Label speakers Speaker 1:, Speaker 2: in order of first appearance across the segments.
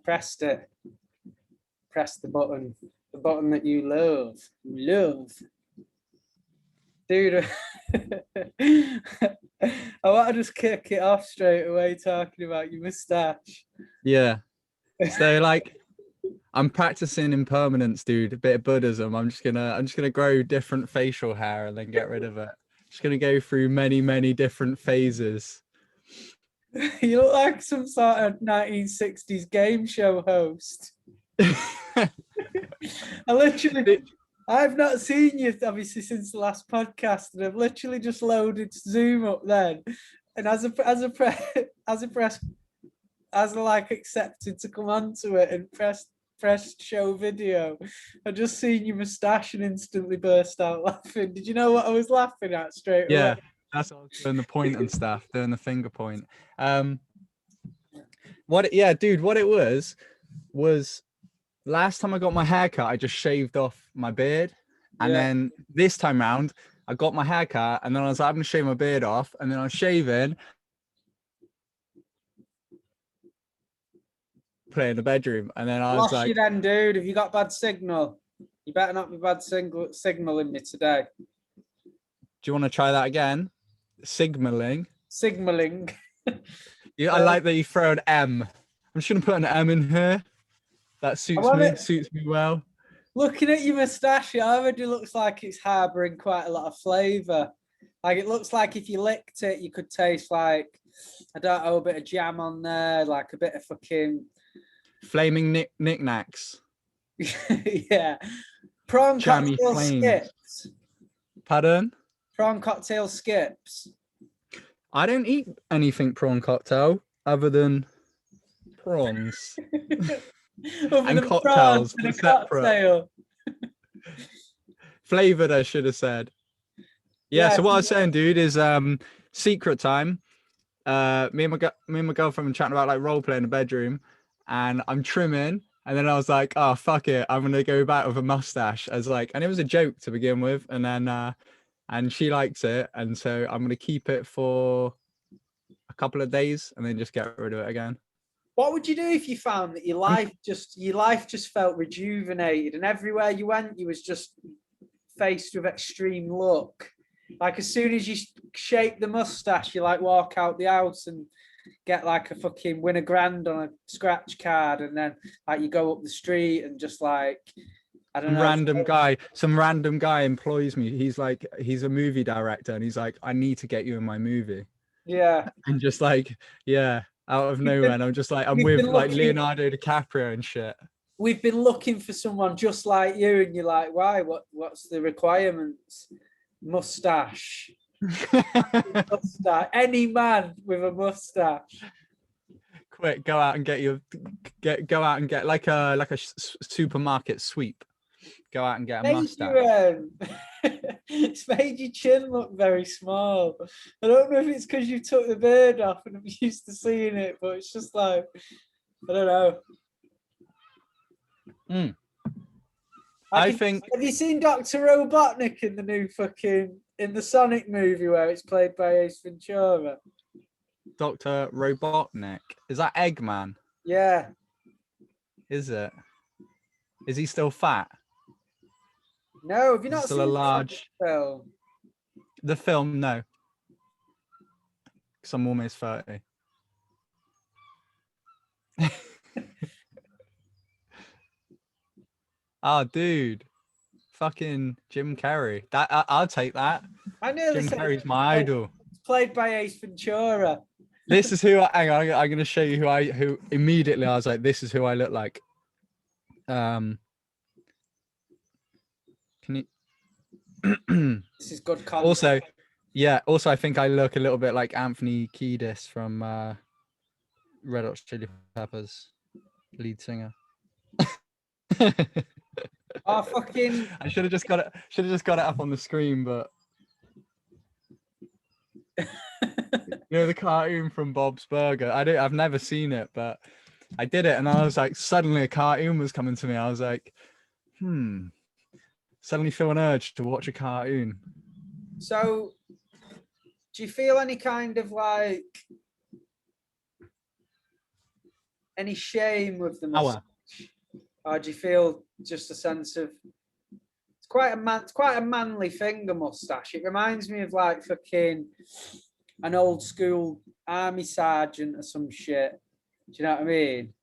Speaker 1: pressed it. Pressed the button that you love. Dude, I want to just kick it off straight away talking about your moustache.
Speaker 2: Yeah. So like, I'm practicing impermanence, dude. A bit of Buddhism. I'm just gonna grow different facial hair and then get rid of it. Just gonna go through many different phases.
Speaker 1: You look like some sort of 1960s game show host. I've not seen you obviously since the last podcast, and I've literally just loaded Zoom up then, and as accepted to come onto it and pressed show video, I just seen your moustache and instantly burst out laughing. Did you know what I was laughing at straight away?
Speaker 2: Yeah, that's what I was doing, the point and stuff, doing the finger point. What it was last time I got my haircut, I just shaved off my beard. And then this time round, I got my haircut and then I was like, I'm gonna shave my beard off. And then I was shaving, play in the bedroom. And then I was like,
Speaker 1: you then, dude. Have you got bad signal? You better not be bad signaling me today.
Speaker 2: Do you want to try that again? Signaling. Yeah, I like that you throw an M. I'm just gonna put an M in here. That suits me well.
Speaker 1: Looking at your moustache, it already looks like it's harboring quite a lot of flavour. Like, it looks like if you licked it, you could taste, like, I don't know, a bit of jam on there, like a bit of fucking...
Speaker 2: Flaming knickknacks.
Speaker 1: Yeah. Prawn
Speaker 2: Jammy
Speaker 1: cocktail
Speaker 2: flames.
Speaker 1: skips.
Speaker 2: Pardon?
Speaker 1: Prawn cocktail skips. I
Speaker 2: don't eat anything prawn cocktail other than prawns. And cocktails
Speaker 1: and a cocktail.
Speaker 2: Flavored, I should have said. Yeah, so what I was saying, dude, is secret time. Me and my girlfriend were chatting about like role play in the bedroom, and I'm trimming, and then I was like, oh fuck it, I'm gonna go back with a mustache as like, and it was a joke to begin with, and then and she likes it, and so I'm gonna keep it for a couple of days and then just get rid of it again.
Speaker 1: What would you do if you found that your life just felt rejuvenated, and everywhere you went, you was just faced with extreme luck? Like, as soon as you shape the mustache, you like walk out the house and get like a fucking win $1,000 on a scratch card, and then like you go up the street and just like, I don't know.
Speaker 2: Some random guy employs me. He's a movie director, and he's like, I need to get you in my movie.
Speaker 1: Yeah.
Speaker 2: And just like, yeah, out of nowhere, and I'm just like, I'm with like Leonardo DiCaprio and shit.
Speaker 1: We've been looking for someone just like you, and you're like, why? What's the requirements? Mustache. Mustache. Any man with a mustache.
Speaker 2: Quick, go out and get like a supermarket sweep. Go out and get a mustache.
Speaker 1: It's made your chin look very small. I don't know if it's because you took the beard off and I'm used to seeing it, but it's just like, I don't know. Have you seen Dr. Robotnik in the new in the Sonic movie where it's played by Ace Ventura?
Speaker 2: Dr. Robotnik. Is that Eggman?
Speaker 1: Yeah.
Speaker 2: Is it? Is he still fat?
Speaker 1: No, have you not
Speaker 2: seen a large
Speaker 1: film?
Speaker 2: The film, no. Because I'm almost 30. Oh, dude. Fucking Jim Carrey. I'll take that. Jim Carrey's my idol.
Speaker 1: It's played by Ace Ventura.
Speaker 2: This is who hang on, I'm gonna show you who immediately I was like, this is who I look like. Can you
Speaker 1: This is good content.
Speaker 2: Also I think I look a little bit like Anthony Kiedis from Red Hot Chili Peppers, lead singer.
Speaker 1: Oh, fucking!
Speaker 2: I should have just got it up on the screen, but you know the cartoon from Bob's Burger. I've never seen it, but I did it, and I was like, suddenly a cartoon was coming to me. I was like, suddenly feel an urge to watch a cartoon.
Speaker 1: So, do you feel any kind of like any shame with the
Speaker 2: Our.
Speaker 1: moustache, or do you feel just a sense of it's quite a manly thing, a moustache? It reminds me of like fucking an old school army sergeant or some shit. Do you know what I mean?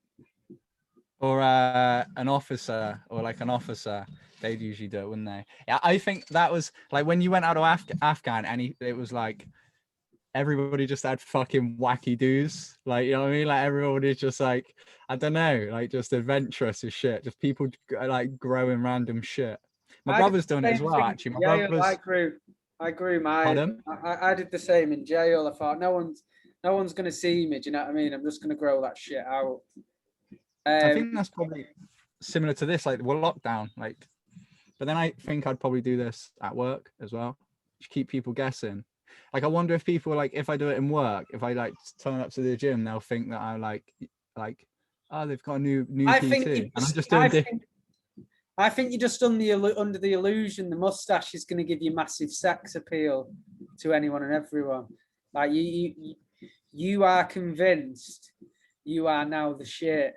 Speaker 2: Or an officer, or like an officer, they'd usually do it, wouldn't they? Yeah, I think that was like when you went out of Afghan, and it was like everybody just had fucking wacky do's, like, you know what I mean? Like everybody's just like, I don't know, like just adventurous as shit, just people like growing random shit. My brother's done it as well, actually. My brother's.
Speaker 1: I grew my.
Speaker 2: Pardon?
Speaker 1: I did the same in jail. I thought no one's gonna see me. Do you know what I mean? I'm just gonna grow that shit out.
Speaker 2: I think that's probably similar to this, like we're lockdown, like. But then I think I'd probably do this at work as well, just keep people guessing. Like I wonder if people like if I do it in work, if I like turn up to the gym, they'll think that I like, oh, they've got a new
Speaker 1: I
Speaker 2: PT,
Speaker 1: think
Speaker 2: and I'm just doing.
Speaker 1: I think you're just under the illusion the mustache is going to give you massive sex appeal to anyone and everyone. Like you are convinced you are now the shit.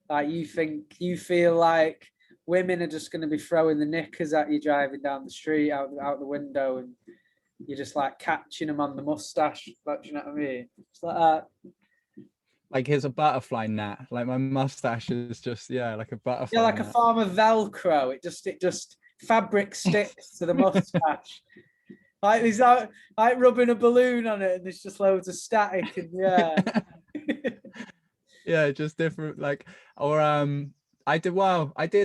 Speaker 1: Like you feel like women are just going to be throwing the knickers at you driving down the street out the window, and you're just like catching them on the mustache. Like, do you know what I mean? It's like that.
Speaker 2: Like here's a butterfly net. Like my mustache is just like a butterfly.
Speaker 1: Yeah, like
Speaker 2: net.
Speaker 1: a form of Velcro. It just fabric sticks to the mustache. Like there's like rubbing a balloon on it, and there's just loads of static and
Speaker 2: yeah, just different. Like or I did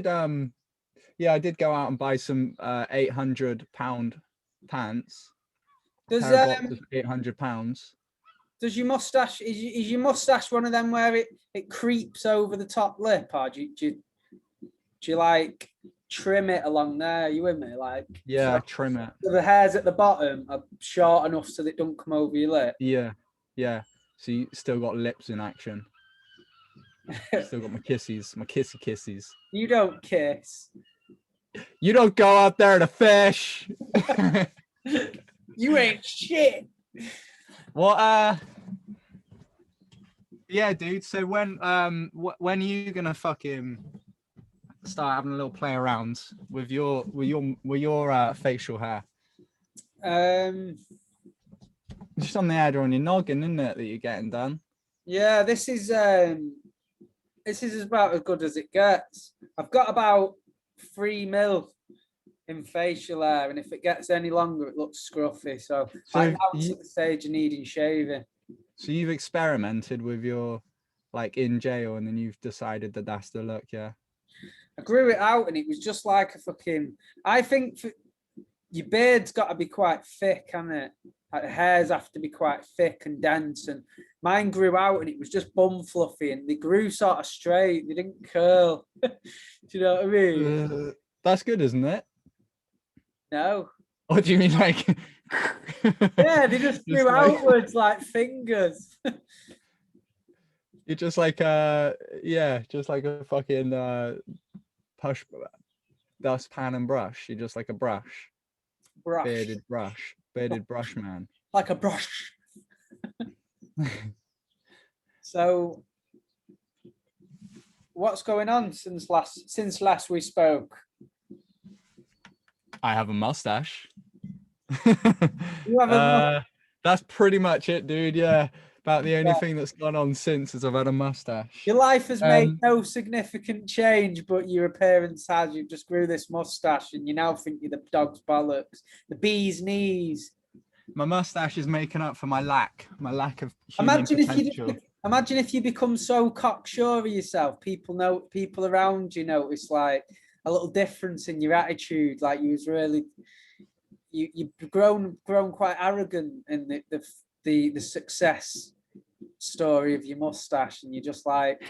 Speaker 2: go out and buy some £800 pants.
Speaker 1: Does
Speaker 2: pair of boxers for £800.
Speaker 1: does your mustache is your mustache one of them where it creeps over the top lip, or do you like trim it along there? Are you with me? Like
Speaker 2: yeah, trim it.
Speaker 1: So the hairs at the bottom are short enough so they don't come over your lip.
Speaker 2: Yeah. So you still got lips in action. Still got my kissy.
Speaker 1: You don't kiss.
Speaker 2: You don't go out there to fish.
Speaker 1: You ain't shit.
Speaker 2: What? Yeah, dude. So when are you gonna fucking start having a little play around with your facial hair? Just on the head or on your noggin, isn't it, that you're getting done?
Speaker 1: Yeah, this is about as good as it gets. I've got about 3 mil in facial hair, and if it gets any longer, it looks scruffy. So I'm now to the stage of needing shaving.
Speaker 2: So you've experimented with your like in jail, and then you've decided that that's the look, yeah?
Speaker 1: I grew it out, and it was just like a fucking. I think your beard's got to be quite thick, hasn't it? Like the hairs have to be quite thick and dense, and mine grew out, and it was just bum fluffy, and they grew sort of straight. They didn't curl. Do you know what I mean?
Speaker 2: That's good, isn't it?
Speaker 1: No.
Speaker 2: What do you mean, like?
Speaker 1: Yeah, they just grew outwards like fingers.
Speaker 2: You're just like just like a fucking push dustpan and brush. You're just like a brush. Bearded brush man.
Speaker 1: Like a brush. So what's going on since last we spoke?
Speaker 2: I have a mustache.
Speaker 1: You have a
Speaker 2: that's pretty much it, dude. Yeah. About the only thing that's gone on since is I've had a mustache.
Speaker 1: Your life has made no significant change, but your appearance has. You just grew this mustache, and you now think you're the dog's bollocks, the bee's knees.
Speaker 2: My mustache is making up for my lack of human potential.
Speaker 1: Imagine if you become so cocksure of yourself, people around you notice like a little difference in your attitude. Like you was really, you've grown quite arrogant in the success story of your mustache, and you're just like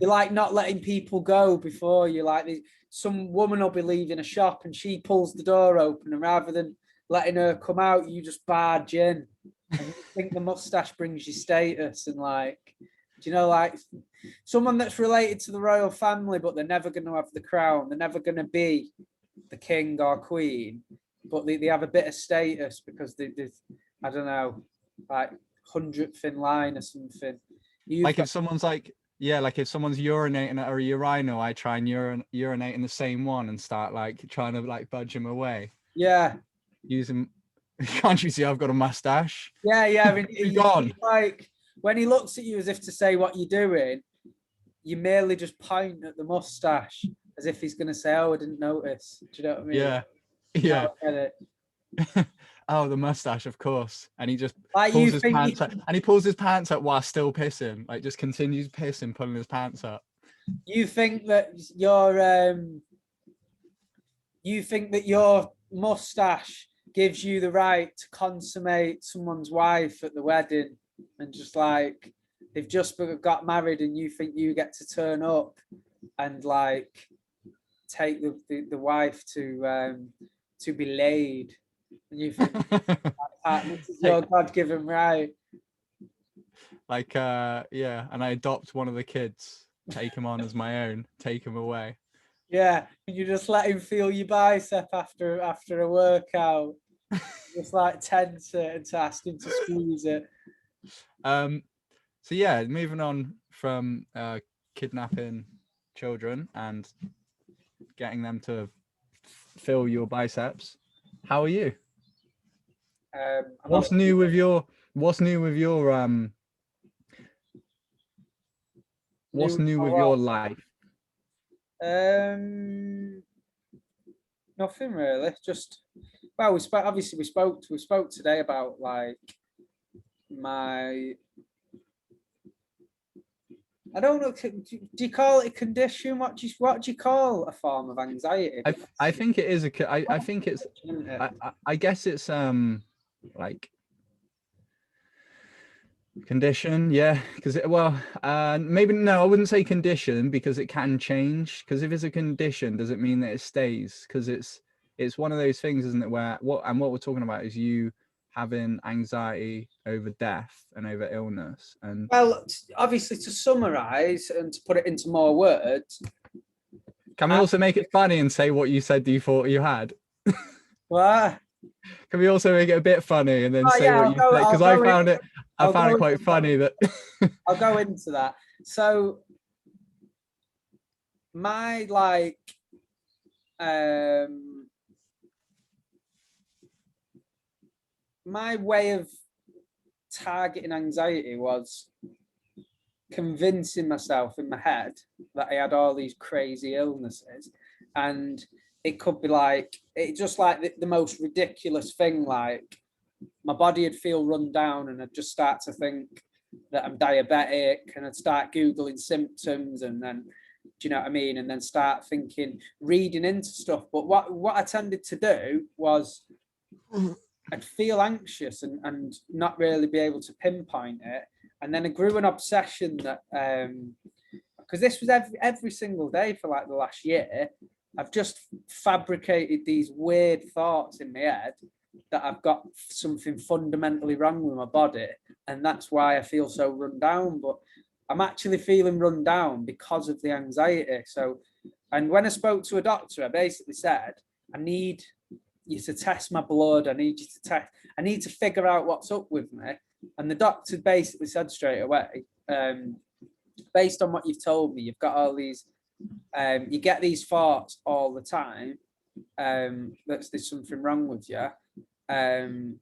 Speaker 1: you're like not letting people go before you. Like some woman will be leaving a shop, and she pulls the door open, and rather than letting her come out, you just barge in. And you think the mustache brings you status, and like, do you know, like someone that's related to the royal family, but they're never going to have the crown. They're never going to be the king or queen, but they have a bit of status because they I don't know, like 100th in line or something.
Speaker 2: Like if someone's like yeah, like if someone's urinating at a urinal, I try and urinate in the same one and start like trying to like budge him away.
Speaker 1: Yeah.
Speaker 2: Using, can't you see I've got a mustache?
Speaker 1: Yeah, yeah. I mean,
Speaker 2: Be gone.
Speaker 1: like when he looks at you as if to say what you're doing, you merely just point at the mustache as if he's going to say, "Oh, I didn't notice." Do you know what I mean?
Speaker 2: Yeah. Yeah.
Speaker 1: No, I get it.
Speaker 2: Oh, the mustache, of course. And he just
Speaker 1: Like
Speaker 2: pulls
Speaker 1: you
Speaker 2: his
Speaker 1: think
Speaker 2: pants up, and he pulls his pants up while still pissing. Like just continues pissing, pulling his pants up.
Speaker 1: you think that your mustache gives you the right to consummate someone's wife at the wedding, and just like they've just got married, and you think you get to turn up and like take the wife to be laid, and you think this is your God-given right.
Speaker 2: Like yeah, and I adopt one of the kids, take him on as my own, take him away.
Speaker 1: Yeah, you just let him feel your bicep after a workout. Just like tense it and to ask him to squeeze it.
Speaker 2: So yeah, moving on from kidnapping children and getting them to feel your biceps. How are you? What's new with your What's new with your life?
Speaker 1: Nothing really. Just we spoke. Obviously, we spoke today about like my. I don't know. Do you call it a condition? What do you call a form of anxiety?
Speaker 2: I think it is I think it's I guess it's like condition, yeah, because maybe no, I wouldn't say condition because it can change. Because if it's a condition, does it mean that it stays? Because it's one of those things, isn't it, where what we're talking about is you having anxiety over death and over illness. And
Speaker 1: well, obviously, to summarize and to put it into more words,
Speaker 2: can we also make it funny and say what you said you thought you had?
Speaker 1: Well,
Speaker 2: can we also make it a bit funny and then say what you said? Because I found it quite funny that
Speaker 1: I'll go into that. So my like my way of targeting anxiety was convincing myself in my head that I had all these crazy illnesses, and it could be like just like the most ridiculous thing, like my body would feel run down and I'd just start to think that I'm diabetic, and I'd start Googling symptoms, and then, do you know what I mean? And then start thinking, reading into stuff. But what I tended to do was I'd feel anxious and not really be able to pinpoint it. And then I grew an obsession that, because this was every single day for like the last year, I've just fabricated these weird thoughts in my head that I've got something fundamentally wrong with my body, and that's why I feel so run down. But I'm actually feeling run down because of the anxiety. So, and when I spoke to a doctor, I basically said, I need you to test my blood. I need to figure out what's up with me. And the doctor basically said straight away, based on what you've told me, you've got all these, you get these thoughts all the time. There's something wrong with you. And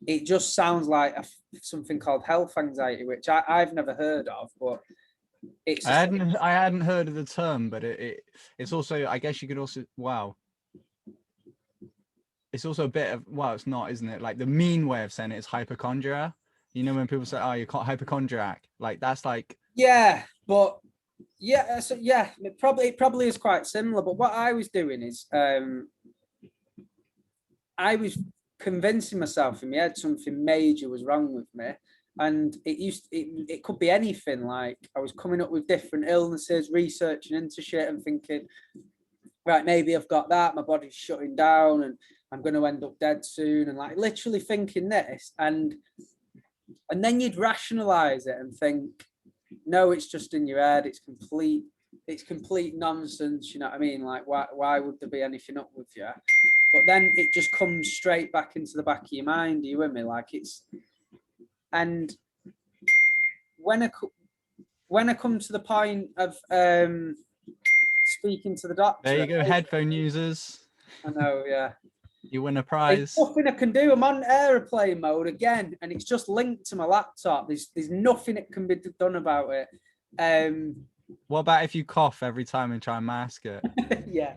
Speaker 1: it just sounds like something called health anxiety, which I've never heard of, but it's
Speaker 2: I hadn't heard of the term, but it's also, I guess you could also, it's also a bit of, it's not, isn't it? Like the mean way of saying it is hypochondria. You know, when people say, oh, you're hypochondriac, like that's like,
Speaker 1: yeah, but yeah, so yeah, it probably is quite similar. But what I was doing is I was convincing myself in my head something major was wrong with me, and it could be anything. Like I was coming up with different illnesses, researching into shit, and thinking, right, maybe I've got that. My body's shutting down, and I'm going to end up dead soon, and like literally thinking this, and then you'd rationalize it and think, no, it's just in your head. It's complete nonsense. You know what I mean? Like, why would there be anything up with you? But then it just comes straight back into the back of your mind. Are you with me? Like and when I come to the point of speaking to the doctor,
Speaker 2: There you go, headphone users.
Speaker 1: I know, yeah.
Speaker 2: You win a
Speaker 1: There's
Speaker 2: prize.
Speaker 1: nothing I can do. I'm on airplane mode again, and it's just linked to my laptop. There's nothing that can be done about it.
Speaker 2: What about if you cough every time and try and mask it?
Speaker 1: Yeah.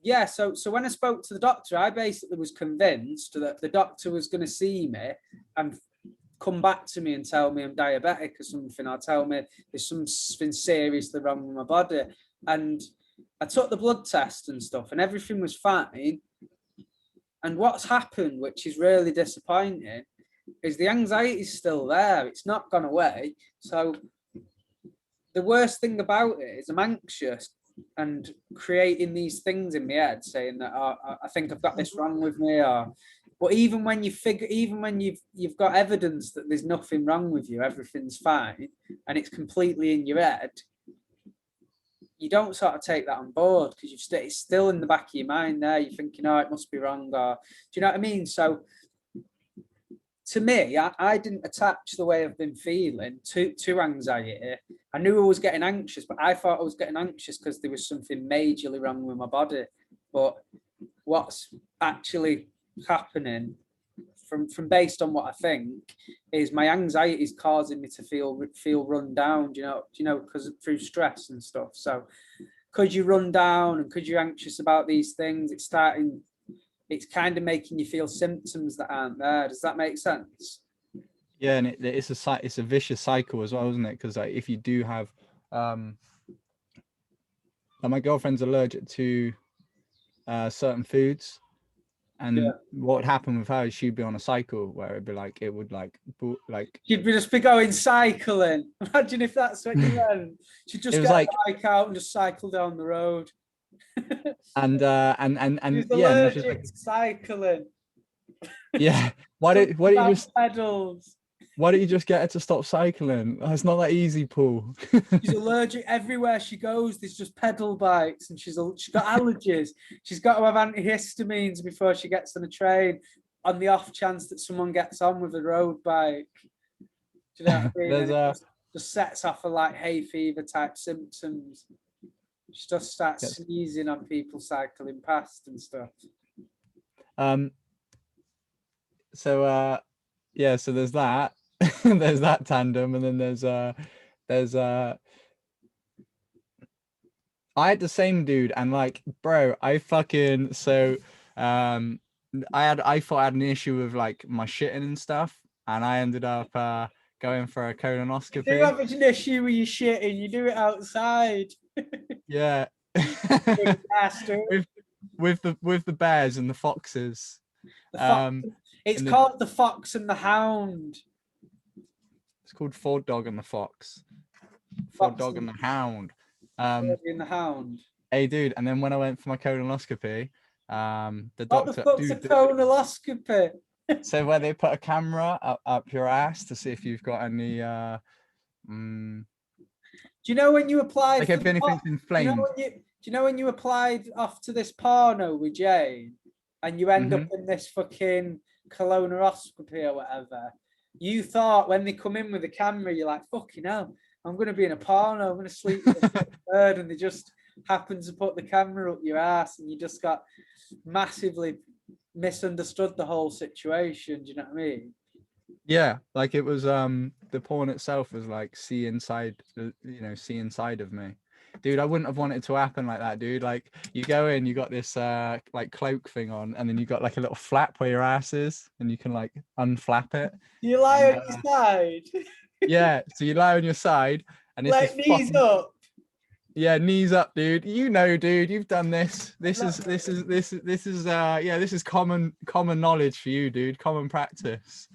Speaker 1: Yeah, so when I spoke to the doctor, I basically was convinced that the doctor was going to see me and come back to me and tell me I'm diabetic or something, or tell me there's something seriously wrong with my body. And I took the blood test and stuff, and everything was fine. And what's happened, which is really disappointing, is the anxiety is still there. It's not gone away. So the worst thing about it is I'm anxious and creating these things in my head, saying that I think I've got this wrong with me, or. But even when you've got evidence that there's nothing wrong with you, everything's fine, and it's completely in your head, you don't sort of take that on board because it's still in the back of your mind there. You're thinking, oh, it must be wrong, or do you know what I mean? So to me, I didn't attach the way I've been feeling to anxiety. I knew I was getting anxious, but I thought I was getting anxious because there was something majorly wrong with my body. But what's actually happening from based on what I think is my anxiety is causing me to feel run down, you know, because through stress and stuff. So because you run down and because you're anxious about these things, it's kind of making you feel symptoms that aren't there. Does that make sense?
Speaker 2: Yeah, and it's a vicious cycle as well, isn't it? Because like if you do have my girlfriend's allergic to certain foods. And what would happen with her is she'd be on a cycle where it'd be like, she'd
Speaker 1: just be going cycling. Imagine if that's what you meant. She'd just get a bike out and just cycle down the road.
Speaker 2: and
Speaker 1: She's
Speaker 2: yeah,
Speaker 1: allergic to cycling.
Speaker 2: Yeah. Why don't you just
Speaker 1: pedals?
Speaker 2: Why don't you just get her to stop cycling? It's not that easy, Paul.
Speaker 1: She's allergic everywhere she goes. There's just pedal bikes, and she's got allergies. She's got to have antihistamines before she gets on a train, on the off chance that someone gets on with a road bike. Do you know what I mean? It just sets off like hay fever type symptoms. She just starts sneezing on people cycling past and stuff.
Speaker 2: So there's that. There's that tandem, and then there's I had the same dude, and like, bro, I thought I thought I had an issue with like my shitting and stuff, and I ended up going for a colonoscopy.
Speaker 1: You do have an issue with your shitting, you do it outside.
Speaker 2: Yeah. with the bears and the foxes.
Speaker 1: It's called The Fox and the Hound.
Speaker 2: It's called Ford Dog and the Fox. Ford Dog and the Hound.
Speaker 1: In the Hound.
Speaker 2: Hey, dude, and then when I went for my colonoscopy, the
Speaker 1: doctor. What the fuck's a colonoscopy?
Speaker 2: So where they put a camera up your ass to see if you've got any.
Speaker 1: Do you know when you applied?
Speaker 2: Like if anything's inflamed.
Speaker 1: Do you know when you applied off to this porno with Jane, and you end up in this fucking colonoscopy or whatever? You thought when they come in with the camera, you're like, fucking hell, I'm going to be in a porno, I'm going to sleep with a bird, and they just happen to put the camera up your ass, and you just got massively misunderstood the whole situation. Do you know what I mean?
Speaker 2: Yeah, like it was the porn itself was like see inside of me. Dude, I wouldn't have wanted it to happen like that, dude. Like you go in, you got this like cloak thing on, and then you got like a little flap where your ass is, and you can like unflap it.
Speaker 1: You lie on your side.
Speaker 2: Yeah, so you lie on your side, and it's
Speaker 1: like knees up.
Speaker 2: Yeah, knees up, dude. You know, dude, you've done this. This is common knowledge for you, dude. Common practice.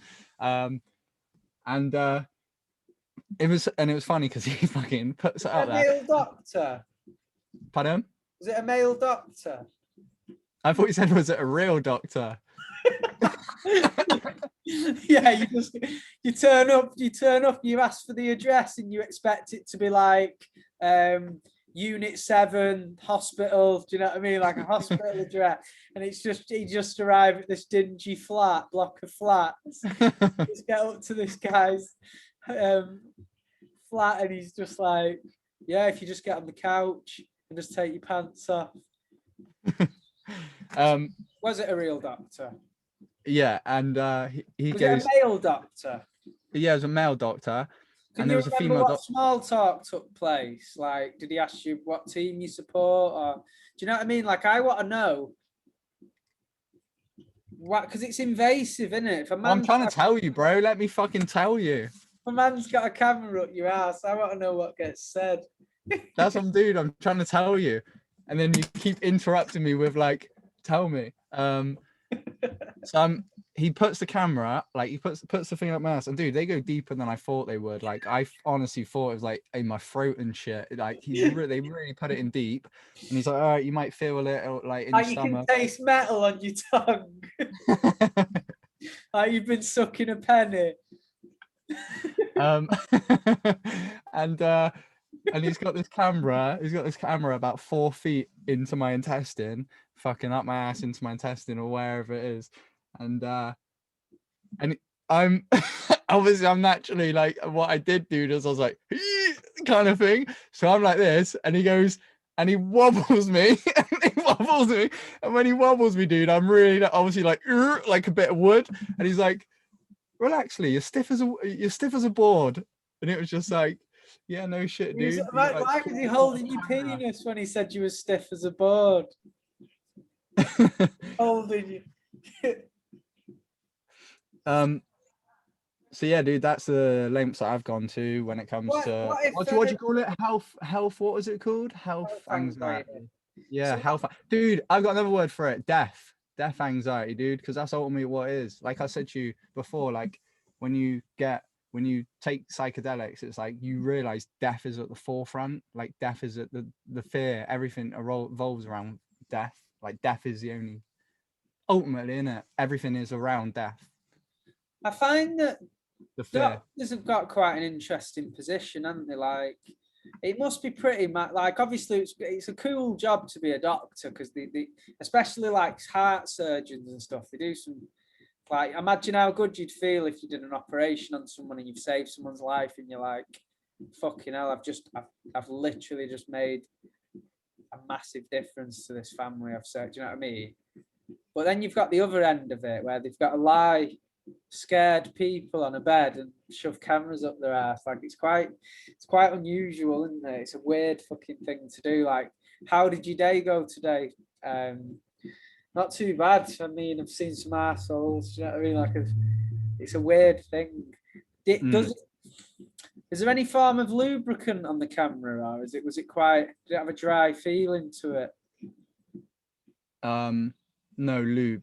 Speaker 2: It was funny because he fucking puts it out there.
Speaker 1: A male doctor.
Speaker 2: Pardon?
Speaker 1: Was it a male doctor?
Speaker 2: I thought you said, was it a real doctor?
Speaker 1: Yeah, you turn up, you ask for the address, and you expect it to be like, Unit 7 hospital. Do you know what I mean? Like a hospital address. And it's just, he just arrived at this dingy block of flats. Just get up to this guy's flat, and he's just like, yeah, if you just get on the couch and just take your pants off. Was it a real doctor?
Speaker 2: Yeah, and he
Speaker 1: Was
Speaker 2: goes,
Speaker 1: it a male doctor?
Speaker 2: yeah, it was a male doctor.
Speaker 1: Can
Speaker 2: And
Speaker 1: you
Speaker 2: there was a
Speaker 1: remember
Speaker 2: female
Speaker 1: what
Speaker 2: doctor.
Speaker 1: small talk took place? Like, did he ask you what team you support, or do you know what I mean? Like, I want to know what, because it's invasive, isn't it? If a
Speaker 2: I'm trying to tell you, bro. Let me fucking tell you.
Speaker 1: if a man's got a camera up your ass, I want to know what gets said.
Speaker 2: That's what I'm doing. I'm trying to tell you, and then you keep interrupting me with like, "Tell me." So he puts the camera, like he puts the thing up my ass, and dude, they go deeper than I thought they would. Like I honestly thought it was like in my throat and shit. Like they really put it in deep, and he's like, "All right, you might feel a little like in your
Speaker 1: You
Speaker 2: stomach."
Speaker 1: can taste metal on your tongue. Like you've been sucking a penny.
Speaker 2: And he's got this camera. He's got this camera about 4 feet into my intestine, fucking up my ass into my intestine or wherever it is, and I'm obviously I'm naturally like what I did do is I was like kind of thing. So I'm like this, and he goes and he wobbles me, and when he wobbles me, dude, I'm really obviously like a bit of wood, and he's like, relax, Lee, you're stiff as a board, and it was just like, yeah, no shit, dude.
Speaker 1: Why was he holding your penis when he said you were stiff as a board? Holding you.
Speaker 2: So yeah, dude, that's the lengths that I've gone to when it comes to what do you call it? Health. What was it called? Health anxiety. Yeah, so, health. Dude, I've got another word for it. Death anxiety, dude, because that's ultimately what it is. Like I said to you before, like when you take psychedelics, it's like you realize death is at the forefront. Like death is at the fear. Everything revolves around death. Like death is the only ultimately, innit? Everything is around death.
Speaker 1: I find that
Speaker 2: the fear.
Speaker 1: Doctors have got quite an interesting position, haven't they? Like, it must be pretty like obviously it's a cool job to be a doctor, because they especially like heart surgeons and stuff, they do some, like, imagine how good you'd feel if you did an operation on someone and you've saved someone's life, and you're like, fucking hell, I've literally just made a massive difference to this family I've served. Do you know what I mean? But then you've got the other end of it where they've got to lie scared people on a bed and shove cameras up their ass. Like it's quite unusual, isn't it? It's a weird fucking thing to do. Like, how did your day go today? Not too bad. I mean, I've seen some assholes. You know what I mean? Like, it's a weird thing. Is there any form of lubricant on the camera, or was it quite? Did it have a dry feeling to it?
Speaker 2: No lube.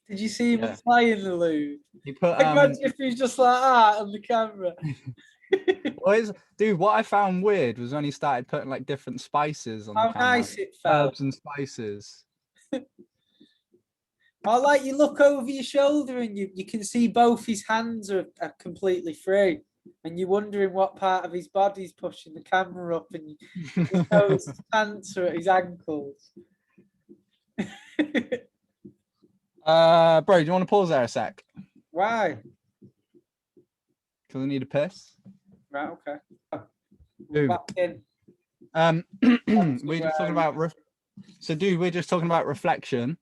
Speaker 1: Did you see him applying the lube?
Speaker 2: He put.
Speaker 1: Imagine if he's just like on the camera.
Speaker 2: Dude, what I found weird was when he started putting like different spices on the camera.
Speaker 1: How nice it felt.
Speaker 2: Herbs and spices.
Speaker 1: I like you look over your shoulder and you can see both his hands are completely free, and you're wondering what part of his body's pushing the camera up, and you know his pants are at his ankles.
Speaker 2: Bro, do you want to pause there a sec?
Speaker 1: Why?
Speaker 2: Because I need a piss.
Speaker 1: Right, okay.
Speaker 2: We're
Speaker 1: back in.
Speaker 2: We're just talking about we're just talking about reflection.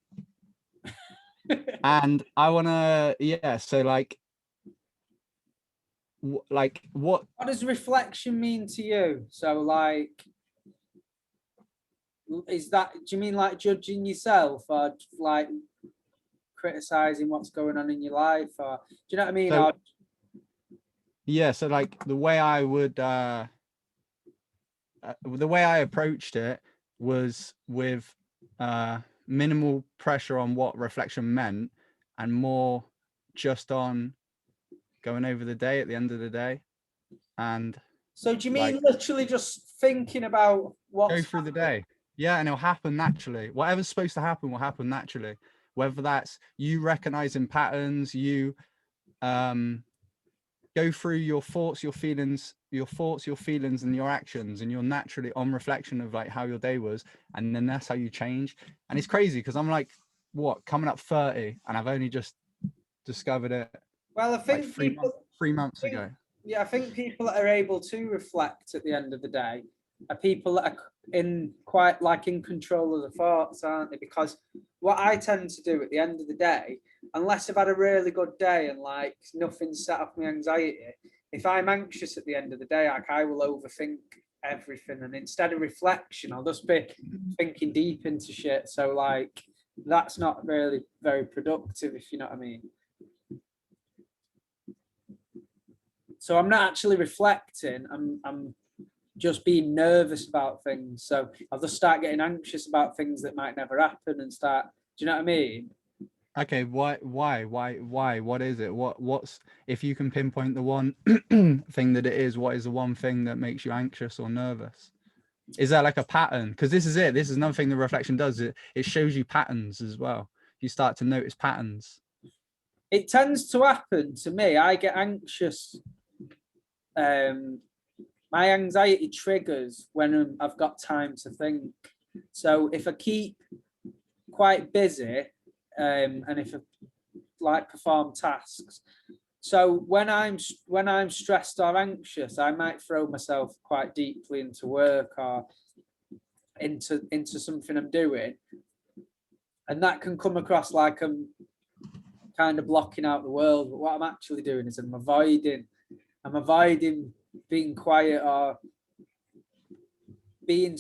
Speaker 2: And I wanna, so like what
Speaker 1: does reflection mean to you? So like, is that, do you mean like judging yourself, or like criticizing what's going on in your life, or do you know what I mean?
Speaker 2: So like the way I would the way I approached it was with minimal pressure on what reflection meant, and more just on going over the day at the end of the day. And
Speaker 1: so do you mean literally just thinking about what
Speaker 2: go through the day? Yeah, and it'll happen naturally. Whatever's supposed to happen will happen naturally. Whether that's you recognizing patterns, you going go through your thoughts, your feelings, and your actions, and you're naturally on reflection of like how your day was, and then that's how you change. And it's crazy because I'm like, what, coming up 30, and I've only just discovered it
Speaker 1: Well, I
Speaker 2: like
Speaker 1: think
Speaker 2: 3 months ago.
Speaker 1: Yeah, I think people that are able to reflect at the end of the day are people that are in control of the thoughts, aren't they? Because what I tend to do at the end of the day, unless I've had a really good day and like nothing's set off my anxiety, if I'm anxious at the end of the day, like I will overthink everything, and instead of reflection, I'll just be thinking deep into shit. So like that's not really very productive, if you know what I mean. So I'm not actually reflecting. I'm just being nervous about things. So I'll just start getting anxious about things that might never happen and start. Do you know what I mean?
Speaker 2: Okay, why? What is it? What's, if you can pinpoint the one thing that it is, what is the one thing that makes you anxious or nervous? Is there like a pattern? Because this is it. This is another thing the reflection does. It shows you patterns as well. You start to notice patterns.
Speaker 1: It tends to happen to me. I get anxious. My anxiety triggers when I've got time to think. So if I keep quite busy, and if I like perform tasks, so when I'm stressed or anxious, I might throw myself quite deeply into work or into something I'm doing, and that can come across like I'm kind of blocking out the world. But what I'm actually doing is I'm avoiding being quiet or being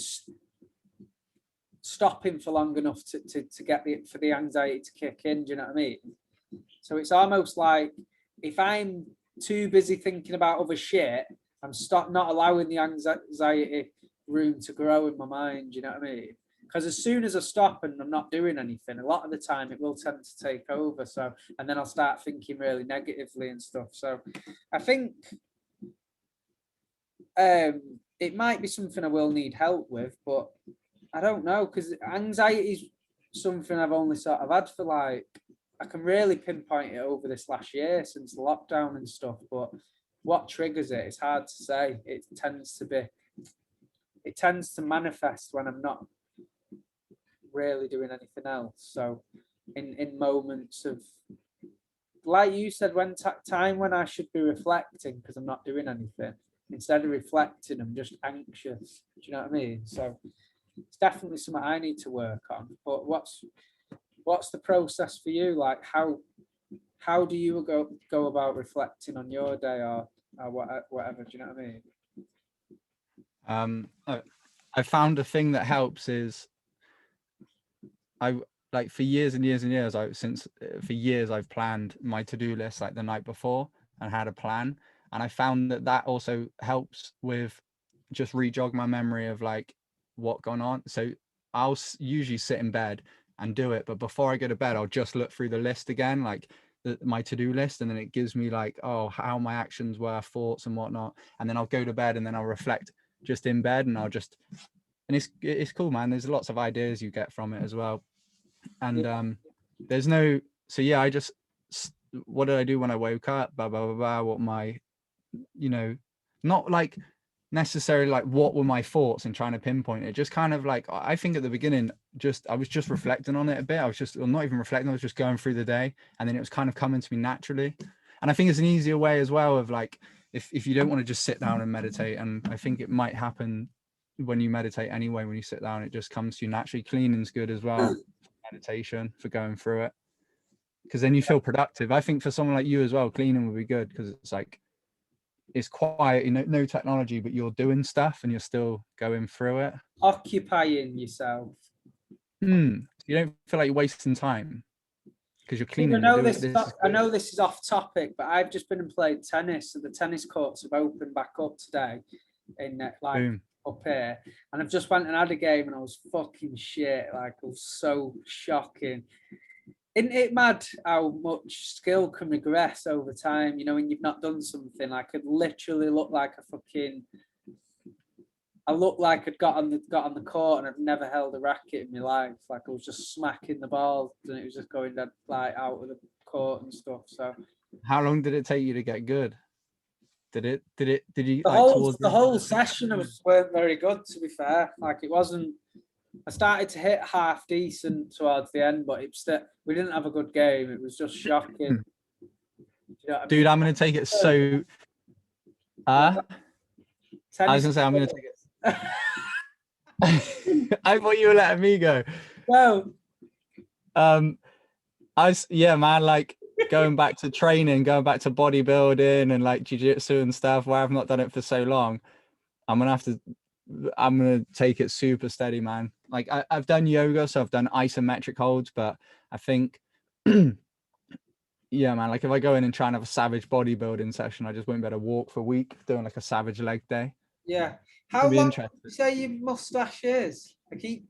Speaker 1: stopping for long enough to get for the anxiety to kick in. Do you know what I mean? So it's almost like if I'm too busy thinking about other shit, I'm not allowing the anxiety room to grow in my mind. Do you know what I mean? Because as soon as I stop and I'm not doing anything, a lot of the time it will tend to take over. So, and then I'll start thinking really negatively and stuff. So I think it might be something I will need help with, but I don't know, because anxiety is something I've only sort of had for like, I can really pinpoint it over this last year since the lockdown and stuff, but what triggers it, it's hard to say. It tends to manifest when I'm not really doing anything else. So in moments of, like you said, when time when I should be reflecting because I'm not doing anything, instead of reflecting, I'm just anxious. Do you know what I mean? So it's definitely something I need to work on. But what's the process for you? Like how do you go about reflecting on your day or whatever? Do you know what I mean?
Speaker 2: I found a thing that helps is I like for years and years and years. For years I've planned my to-do list like the night before and had a plan, and I found that also helps with just re-jog my memory of like what gone on. So I'll usually sit in bed and do it, but before I go to bed I'll just look through the list again, like my to-do list, and then it gives me like, oh, how my actions were, thoughts and whatnot, and then I'll go to bed and then I'll reflect just in bed, and it's cool, man. There's lots of ideas you get from it as well. And there's no, so yeah, I just, what did I do when I woke up, blah blah blah, blah, what my, not like necessarily like what were my thoughts and trying to pinpoint it, just kind of like, I think at the beginning I was just reflecting on it a bit. I was just, well, not even reflecting, I was just going through the day, and then it was kind of coming to me naturally. And I think it's an easier way as well of like, if you don't want to just sit down and meditate, and I think it might happen when you meditate anyway, when you sit down, it just comes to you naturally. Cleaning's good as well, meditation, for going through it, because then you feel productive. I think for someone like you as well, cleaning would be good because it's like, it's quiet, no technology, but you're doing stuff and you're still going through it.
Speaker 1: Occupying yourself.
Speaker 2: You don't feel like you're wasting time because you're cleaning.
Speaker 1: I know this is off topic, but I've just been and played tennis, so the tennis courts have opened back up today in like Boom. Up here, and I've just went and had a game and I was fucking shit. Like, it was so shocking. Isn't it mad how much skill can regress over time? When you've not done something, I could literally look like I looked like I'd got on the court and I've never held a racket in my life. Like, I was just smacking the ball and it was just going like out of the court and stuff. So
Speaker 2: how long did it take you to get good? Did you
Speaker 1: The
Speaker 2: like
Speaker 1: whole
Speaker 2: towards
Speaker 1: the
Speaker 2: end of
Speaker 1: whole session weren't very good, to be fair. Like it wasn't. I started to hit half decent towards the end, but we didn't have a good game. It was just shocking.
Speaker 2: Hmm.
Speaker 1: You know what I
Speaker 2: Dude,
Speaker 1: mean?
Speaker 2: I'm gonna take it so.
Speaker 1: Well,
Speaker 2: I was gonna say I'm gonna take it. I thought you were letting me go.
Speaker 1: No.
Speaker 2: Yeah, man, like going back to training, going back to bodybuilding and like jiu-jitsu and stuff where I've not done it for so long. I'm gonna take it super steady, man. Like I've done yoga, so I've done isometric holds, but I think yeah, man, like if I go in and try and have a savage bodybuilding session, I just won't be able to walk for a week doing like a savage leg day.
Speaker 1: Yeah. How
Speaker 2: It'll be
Speaker 1: long
Speaker 2: interesting.
Speaker 1: do you say your mustache is? I keep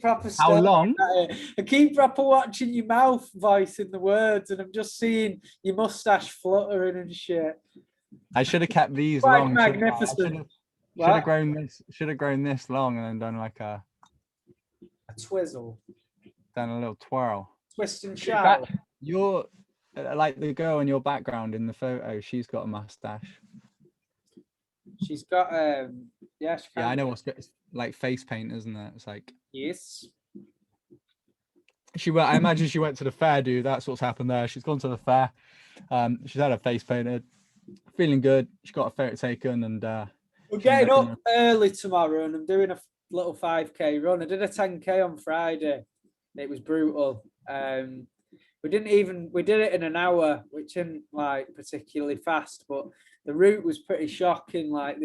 Speaker 1: proper
Speaker 2: How
Speaker 1: staring
Speaker 2: long?
Speaker 1: at it. I keep proper watching your mouth voicing the words, and I'm just seeing your mustache fluttering and shit.
Speaker 2: I should have kept these
Speaker 1: Quite
Speaker 2: long.
Speaker 1: magnificent.
Speaker 2: Should have grown this long and then done like a
Speaker 1: twizzle,
Speaker 2: done a little twirl.
Speaker 1: twist and shout.
Speaker 2: You're like the girl in your background in the photo. She's got a mustache.
Speaker 1: She's got yeah.
Speaker 2: I know what's like face paint, isn't it? It's like
Speaker 1: yes.
Speaker 2: I imagine she went to the fair, dude. That's what's happened there. She's gone to the fair. She's had her face painted, feeling good. She got a photo taken, and
Speaker 1: we're getting up early tomorrow, and I'm doing a little 5k run. I did a 10k on Friday. It was brutal. We did it in an hour, which isn't like particularly fast, but the route was pretty shocking. Like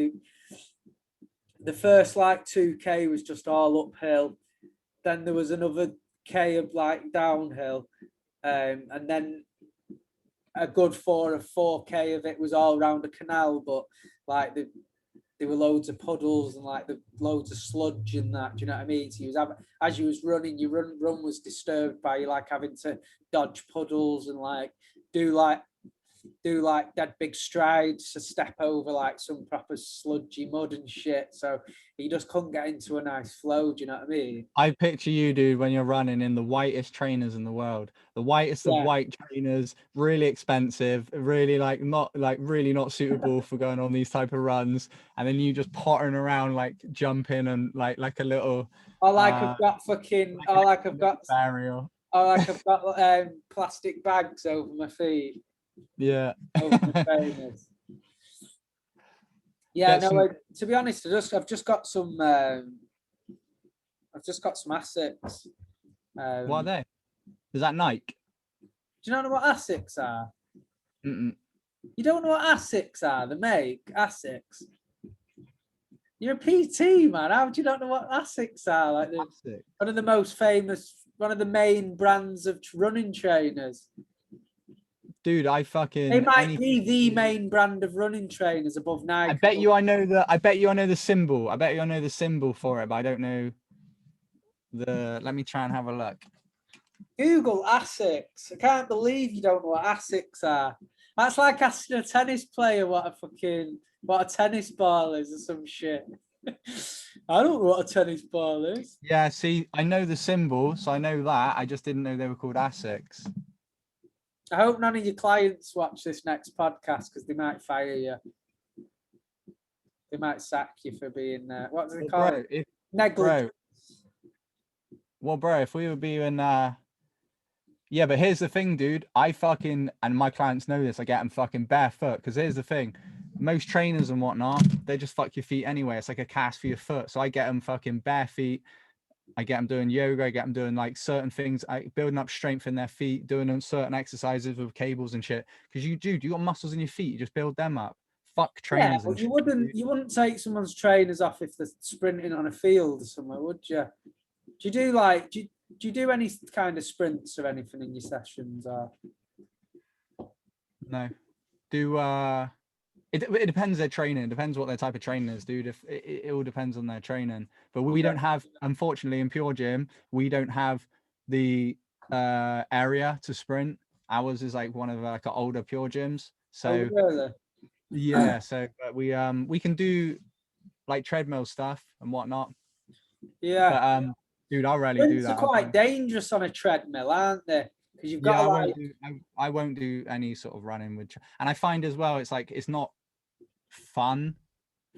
Speaker 1: the first like 2k was just all uphill. Then there was another k of like downhill, and then a good 4k of it was all around a canal, but like there were loads of puddles and like loads of sludge and that. Do you know what I mean? So as you was running, your run was disturbed by you like having to dodge puddles and like do that big strides to step over like some proper sludgy mud and shit. So you just couldn't get into a nice flow. Do you know what I mean?
Speaker 2: I picture you, dude, when you're running in the whitest trainers in the world, the whitest of white trainers, really expensive, really really not suitable for going on these type of runs. And then you just pottering around, like jumping and like a little.
Speaker 1: I've got
Speaker 2: burial.
Speaker 1: I've got plastic bags over my feet.
Speaker 2: Yeah.
Speaker 1: Yeah, no. To be honest, I've just got some Asics.
Speaker 2: What are they? Is that Nike?
Speaker 1: Do you not know what Asics are?
Speaker 2: Mm-mm.
Speaker 1: You don't know what Asics are? The make Asics. You're a PT, man. How do you not know what Asics are? Like one of the most famous, one of the main brands of running trainers.
Speaker 2: Dude,
Speaker 1: They might be the main brand of running trainers above Nike.
Speaker 2: I bet you I know the symbol. I bet you I know the symbol for it, but I don't know let me try and have a look.
Speaker 1: Google Asics. I can't believe you don't know what Asics are. That's like asking a tennis player what a tennis ball is or some shit. I don't know what a tennis ball is.
Speaker 2: Yeah, see, I know the symbol, so I know that. I just didn't know they were called Asics.
Speaker 1: I hope none of your clients watch this next podcast because they might fire you. They might sack you for being what do they call it? Negligence.
Speaker 2: Well, bro, if we were being yeah, but here's the thing, dude. And my clients know this, I get them fucking barefoot. Because here's the thing. Most trainers and whatnot, they just fuck your feet anyway. It's like a cast for your foot. So I get them fucking bare feet. I get them doing yoga. I get them doing like certain things, building up strength in their feet, doing certain exercises with cables and shit. Because you got muscles in your feet. You just build them up. Fuck trainers.
Speaker 1: Yeah, but you wouldn't take someone's trainers off if they're sprinting on a field or somewhere, would you? Do you do any kind of sprints or anything in your sessions? Or
Speaker 2: no? It depends their training. It depends what their type of training is, dude. If it all depends on their training. But we don't have, unfortunately, in Pure Gym, we don't have the area to sprint. Ours is like one of like older Pure Gyms. So
Speaker 1: really?
Speaker 2: Yeah, so but we can do like treadmill stuff and whatnot.
Speaker 1: Yeah.
Speaker 2: But dude, I'll rarely do that.
Speaker 1: They're quite dangerous on a treadmill, aren't they? Because you've got
Speaker 2: I won't do any sort of running with, and I find as well, it's like it's not fun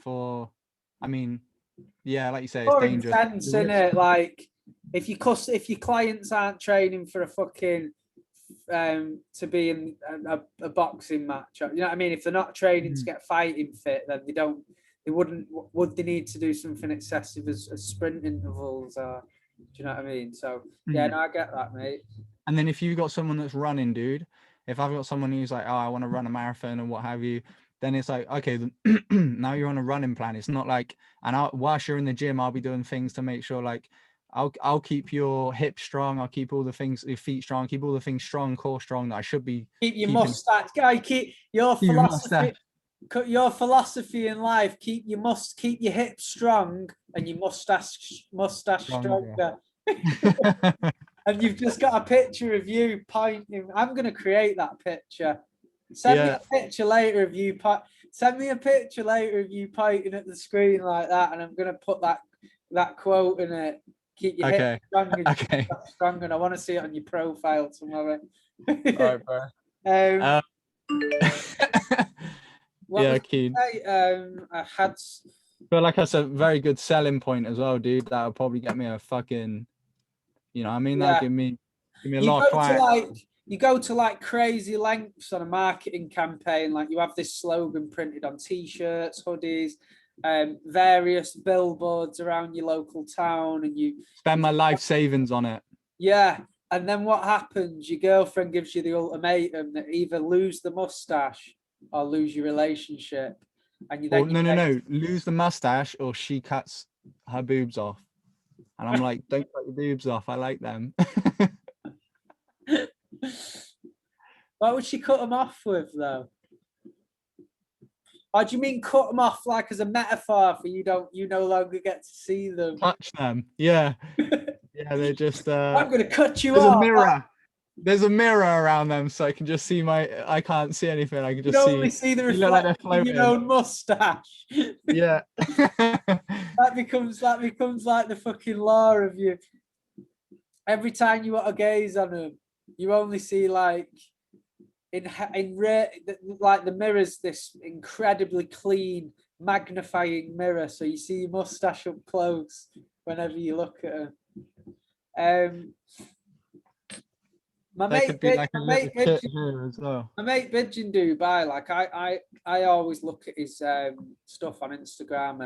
Speaker 2: for, I mean, yeah, like you say, it's
Speaker 1: More
Speaker 2: dangerous.
Speaker 1: intense, isn't it? Like if your clients aren't training for a fucking to be in a boxing match, you know what I mean? If they're not training to get fighting fit, then would they need to do something excessive as sprint intervals, or do you know what I mean? So yeah, no, I get that, mate.
Speaker 2: And then if you've got someone that's running, dude, if I've got someone who's like, oh, I want to run a marathon and what have you, then it's like, okay, now you're on a running plan. It's not like, and whilst you're in the gym, I'll be doing things to make sure, like, I'll keep your hips strong. I'll keep all the things, your feet strong, keep all the things strong, core strong that I should be.
Speaker 1: Keep your mustache, guy. Keep your philosophy. Your philosophy in life: keep your hips strong and your mustache stronger. And you've just got a picture of you pointing. I'm gonna create that picture. Send me a picture later of you. Send me a picture later of you pointing at the screen like that, and I'm gonna put that quote in it. Keep your hips strong and strong, and I want to see it on your profile tomorrow.
Speaker 2: All right, bro. Yeah, keen.
Speaker 1: I had.
Speaker 2: But like that's a very good selling point as well, dude. That'll probably get me a fucking, you know, I mean, that'll give me a lot of clients.
Speaker 1: You go to like crazy lengths on a marketing campaign. Like you have this slogan printed on t-shirts, hoodies, various billboards around your local town, and you
Speaker 2: spend my life savings on it.
Speaker 1: Yeah. And then what happens? Your girlfriend gives you the ultimatum that either lose the mustache or lose your relationship. And you then
Speaker 2: no, lose the mustache or she cuts her boobs off. And I'm like, don't cut your boobs off. I like them.
Speaker 1: What would she cut them off with, though? Or do you mean cut them off like as a metaphor for you no longer get to see them?
Speaker 2: Touch them. Yeah. Yeah, they're just
Speaker 1: I'm gonna cut you
Speaker 2: off.
Speaker 1: There's
Speaker 2: a mirror. There's a mirror around them, so I can just see I can't see anything. I can just
Speaker 1: only see the reflection of your own mustache.
Speaker 2: Yeah.
Speaker 1: that becomes like the fucking law of you. Every time you want to gaze on them, you only see like like the mirror's this incredibly clean magnifying mirror, so you see your mustache up close whenever you look at her. My mate Bidge in Dubai, like I always look at his stuff on Instagram,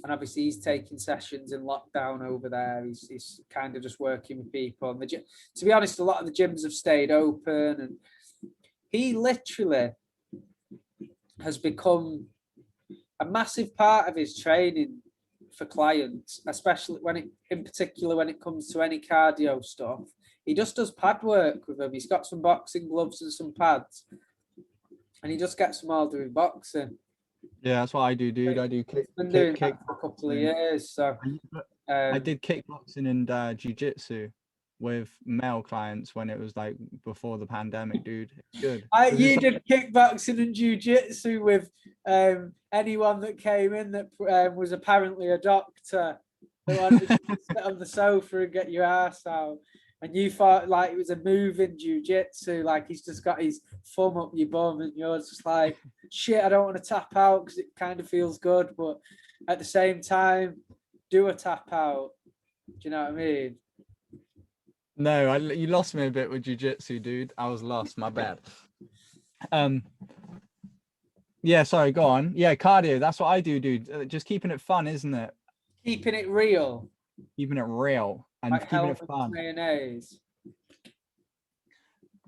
Speaker 1: and obviously he's taking sessions in lockdown over there. He's kind of just working with people. And to be honest, a lot of the gyms have stayed open, and he literally has become a massive part of his training for clients, especially in particular when it comes to any cardio stuff. He just does pad work with them. He's got some boxing gloves and some pads, and he just gets them all doing boxing.
Speaker 2: Yeah, that's what I do, dude. I do kick.
Speaker 1: Been doing that for a couple of years. So
Speaker 2: I did kickboxing and jiu-jitsu with male clients when it was like before the pandemic, dude. It's good.
Speaker 1: You did kickboxing and jiu-jitsu with anyone that came in that was apparently a doctor that wanted to sit on the sofa and get your ass out. And you thought like it was a move in jiu-jitsu, like he's just got his thumb up your bum, and you're just like, shit, I don't want to tap out because it kind of feels good, but at the same time, do a tap out. Do you know what I mean?
Speaker 2: No, you lost me a bit with jiu-jitsu, dude. I was lost. My bad. Yeah, sorry. Go on. Yeah, cardio. That's what I do, dude. Just keeping it fun, isn't it?
Speaker 1: Keeping it real.
Speaker 2: Keeping it real and like keeping it fun.
Speaker 1: Mayonnaise.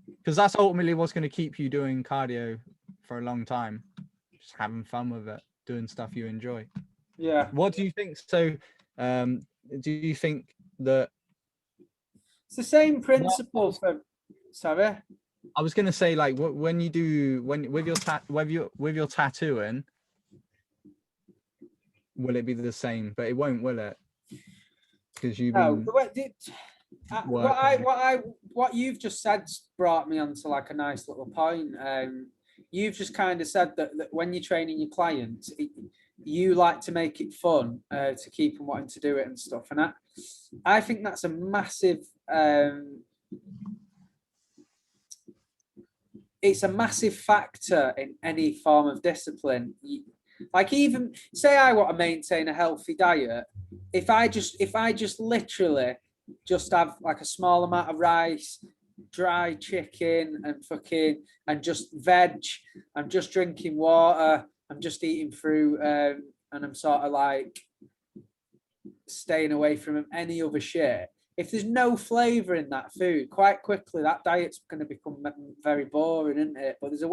Speaker 2: Because that's ultimately what's going to keep you doing cardio for a long time. Just having fun with it, doing stuff you enjoy.
Speaker 1: Yeah.
Speaker 2: What do you think? So, do you think that
Speaker 1: it's the same principle for? Sorry.
Speaker 2: I was going to say, like, when you do with your tattooing, will it be the same? But it won't, will it? Because you've been
Speaker 1: what you've just said brought me onto like a nice little point. You've just kind of said that when you're training your clients, you like to make it fun to keep them wanting to do it and stuff. And I think that's a massive. it's a massive factor in any form of discipline. Like, even say I want to maintain a healthy diet, if I just literally just have like a small amount of rice, dry chicken, and just veg, I'm just drinking water, I'm just eating fruit, and I'm sort of like staying away from any other shit. If there's no flavour in that food, quite quickly that diet's going to become very boring, isn't it? But there's a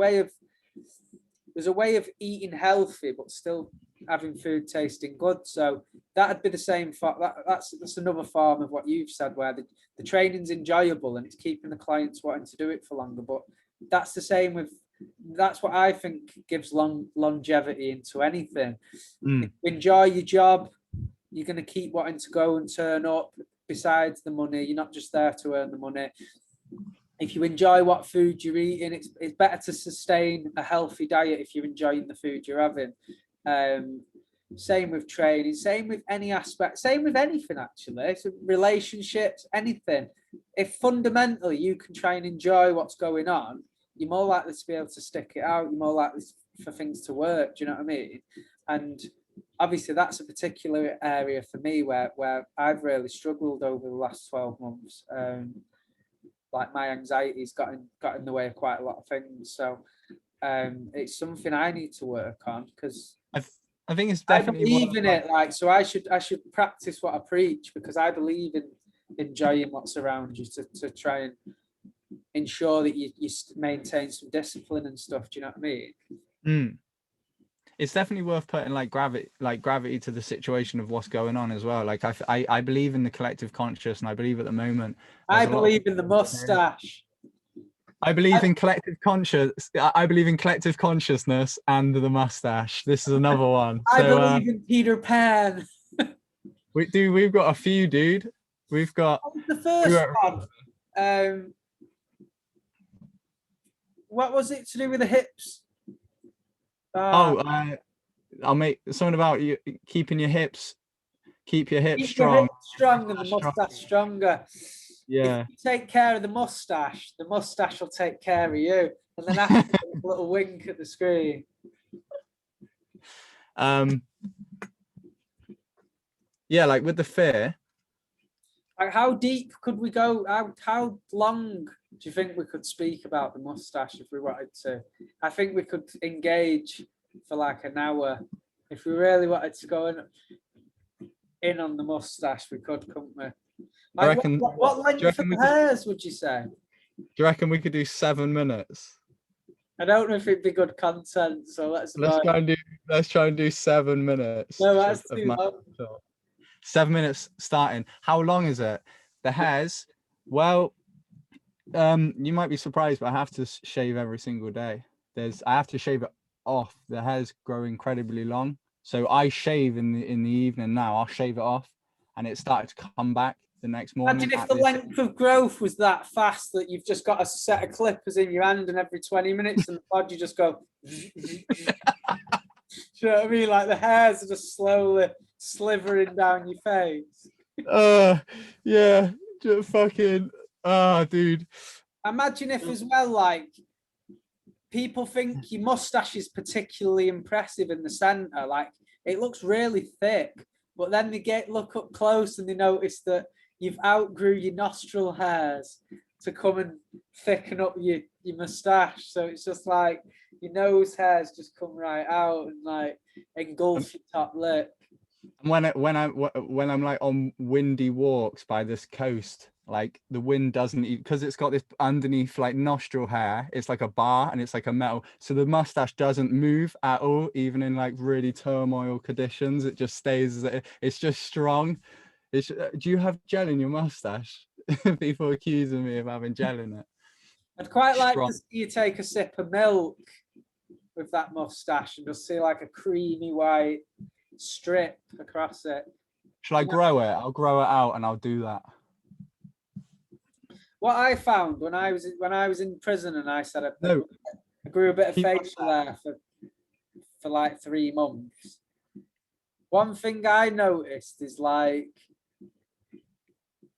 Speaker 1: way of eating healthy but still having food tasting good. So that'd be the same for that's another form of what you've said, where the training's enjoyable and it's keeping the clients wanting to do it for longer. But that's the same with, that's what I think gives longevity into anything. If you enjoy your job, you're going to keep wanting to go and turn up. Besides the money, you're not just there to earn the money. If you enjoy what food you're eating, it's better to sustain a healthy diet if you're enjoying the food you're having. Same with training, same with any aspect, same with anything actually. So relationships, anything. If fundamentally you can try and enjoy what's going on, you're more likely to be able to stick it out. You're more likely for things to work. Do you know what I mean? And obviously that's a particular area for me where I've really struggled over the last 12 months. Like my anxiety's got in the way of quite a lot of things. So it's something I need to work on, because
Speaker 2: I think it's definitely,
Speaker 1: I believe in it. Like, so I should practice what I preach, because I believe in enjoying what's around you to try and ensure that you maintain some discipline and stuff. Do you know what I mean?
Speaker 2: It's definitely worth putting like gravity to the situation of what's going on as well. Like I believe in the collective conscious, and I believe at the moment
Speaker 1: I believe in the moustache.
Speaker 2: I believe in collective consciousness and the mustache. This is another one.
Speaker 1: I believe in Peter Pan.
Speaker 2: We've got a few, dude. We've got
Speaker 1: the first one. What was it to do with the hips?
Speaker 2: I'll make something about you keeping your hips. Keep your hips strong.
Speaker 1: Your hips strong and the mustache stronger.
Speaker 2: Yeah.
Speaker 1: If you take care of the mustache will take care of you. And then after a little wink at the screen.
Speaker 2: Yeah, like with the fear.
Speaker 1: Like, how deep could we go? How long do you think we could speak about the mustache if we wanted to? I think we could engage for like an hour. If we really wanted to go in on the mustache, we could, couldn't we? Like, what length of hairs would you say?
Speaker 2: Do you reckon we could do 7 minutes?
Speaker 1: I don't know if it'd be good content, so let's
Speaker 2: try and do 7 minutes.
Speaker 1: No, that's too long.
Speaker 2: 7 minutes starting. How long is it? The hairs, well, you might be surprised, but I have to shave every single day. I have to shave it off. The hairs grow incredibly long, so I shave in the evening. Now I'll shave it off, and it started to come back the next morning.
Speaker 1: Imagine if the length of growth was that fast that you've just got a set of clippers in your hand, and every 20 minutes and the pod you just go. Do you know what I mean? Like, the hairs are just slowly slithering down your face.
Speaker 2: Yeah, just fucking. Dude.
Speaker 1: Imagine if as well, like, people think your mustache is particularly impressive in the center. Like, it looks really thick, but then they look up close and they notice that you've outgrew your nostril hairs to come and thicken up your mustache. So it's just like your nose hairs just come right out and like engulf your top lip.
Speaker 2: When I'm like on windy walks by this coast, like the wind doesn't, because it's got this underneath like nostril hair, it's like a bar and it's like a metal, so the mustache doesn't move at all, even in like really turmoil conditions. It just stays, it's just strong. Do you have gel in your mustache? People accusing me of having gel in it.
Speaker 1: I'd quite like to see you take a sip of milk with that mustache and just see like a creamy white strip across it.
Speaker 2: Shall I grow it? I'll grow it out and I'll do that.
Speaker 1: What I found when I was in prison, and I said I grew a bit of facial hair for like 3 months. One thing I noticed is like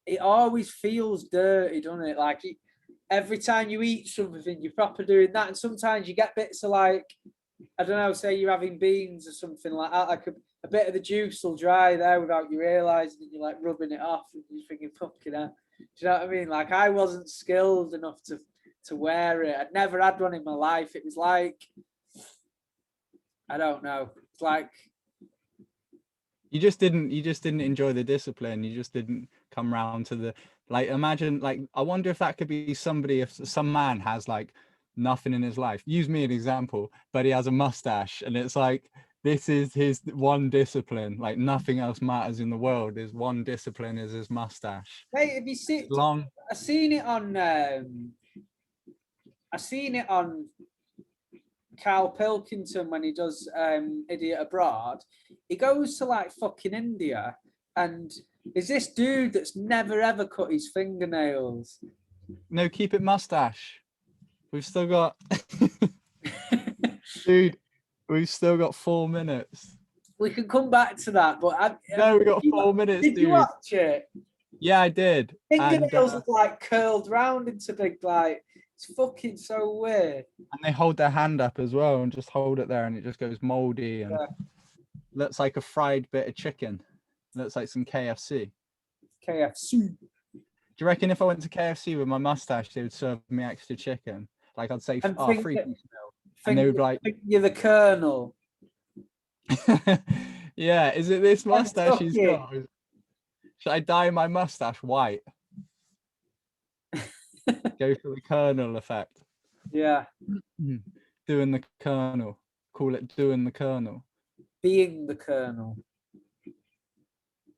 Speaker 1: it always feels dirty, doesn't it? Like every time you eat something, you're proper doing that. And sometimes you get bits of like, I don't know, say you're having beans or something like that, like a bit of the juice will dry there without you realising, and you're like rubbing it off and you're thinking, fucking hell. Do you know what I mean? Like, I wasn't skilled enough to wear it. I'd never had one in my life. It was like, I don't know. It's like,
Speaker 2: You just didn't enjoy the discipline. You just didn't come round to the, like, imagine, like, I wonder if that could be somebody, if some man has like nothing in his life. Use me an example, but he has a mustache, and it's like, this is his one discipline. Like, nothing else matters in the world. His one discipline is his mustache.
Speaker 1: hey, have you seen?
Speaker 2: Long.
Speaker 1: I seen it on. I seen it on Carl Pilkington when he does Idiot Abroad. He goes to like fucking India, and is this dude that's never ever cut his fingernails.
Speaker 2: No, keep it mustache. We've still got, dude. We've still got 4 minutes.
Speaker 1: We can come back to that, but
Speaker 2: No, we got 4 minutes,
Speaker 1: did
Speaker 2: dude.
Speaker 1: you watch it?
Speaker 2: Yeah, I did.
Speaker 1: Fingernails are like curled round into big, like, it's fucking so weird.
Speaker 2: And they hold their hand up as well and just hold it there, and it just goes moldy and looks like a fried bit of chicken. Looks like some KFC.
Speaker 1: KFC.
Speaker 2: Do you reckon if I went to KFC with my mustache, they would serve me extra chicken? Like, I'd say,
Speaker 1: And
Speaker 2: 3 piece meal. And they would be like,
Speaker 1: you're the Colonel.
Speaker 2: yeah, is it this mustache he's
Speaker 1: Kentucky.
Speaker 2: got? Should I dye my mustache white? Go for the Colonel effect.
Speaker 1: Yeah.
Speaker 2: Doing the Colonel. Call it doing the Colonel.
Speaker 1: Being the Colonel.